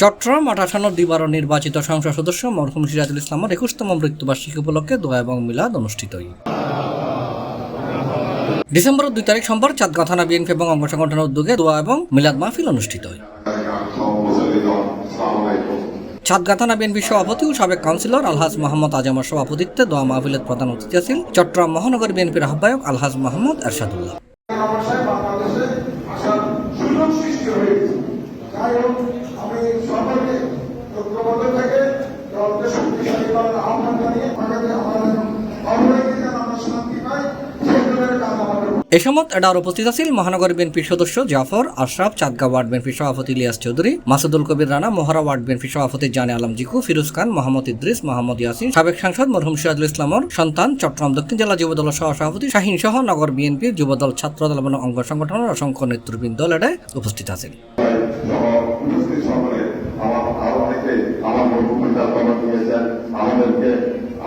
চট্টগ্রাম 58 দ্বিবার নির্বাচিত সংসদ সদস্য মরহুম সিরাজুল ইসলামের 21তম মৃত্যুবার্ষিকী উপলক্ষে দোয়া এবং মিলাদ অনুষ্ঠিত। ডিসেম্বর 2 তারিখ সোমবার চাঁদগাঁও থানা বিএনপি এবং অঙ্গ সংগঠনের উদ্যোগে দোয়া এবং মিলাদ মাহফিল অনুষ্ঠিত হয়। চাঁদগাঁও থানা বিএনপির সভাপতি ও সাবেক কাউন্সিলর আলহাজ মোহাম্মদ আজমের সভাপতিত্বে দোয়া মাহফিলের প্রধান অতিথি ছিলেন চট্টগ্রাম মহানগর বিএনপির আহ্বায়ক আলহাজ মোহাম্মদ এরশাদুল্লাহ। এ সময় এডার উপস্থিত আছেন মহানগর বিএনপির সদস্য জাফর আশরাফ, চাঁদগাঁও ওয়ার্ড বিএনপির সভাপতি ইলিয়াস চৌধুরী, মাসুদুল কবির রানা, মহড়া ওয়ার্ড বিএনপির সভাপতি জানে আলম জিকু, ফিরোজ খান, মোহাম্মদ ইদ্রিস, মোহাম্মদ ইয়াসিন, সাবেক সাংসদ মরহুম সিরাজুল ইসলামের সন্তান, চট্টগ্রাম দক্ষিণ জেলা যুবদলের সহসভাপতি শাহিন সহ নগর বিএনপির যুবদল, ছাত্রদল এবং অঙ্গ সংগঠনের অসংখ্য নেতৃবৃন্দ এডায় উপস্থিত আছেন।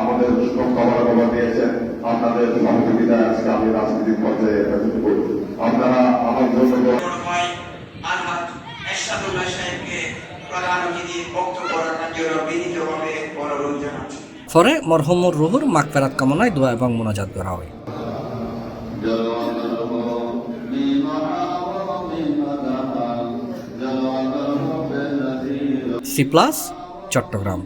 আমাদের খবর দিয়েছেন, আপনাদের সহযোগিতা আজকে আমি রাজনৈতিক পর্যায়ে আপনারা আমার জন্য পরে মরহুমুর রুহুর মাগফিরাত কামনায় দোয়া এবং মোনাজাত করা হয়। সি+, চট্টগ্রাম।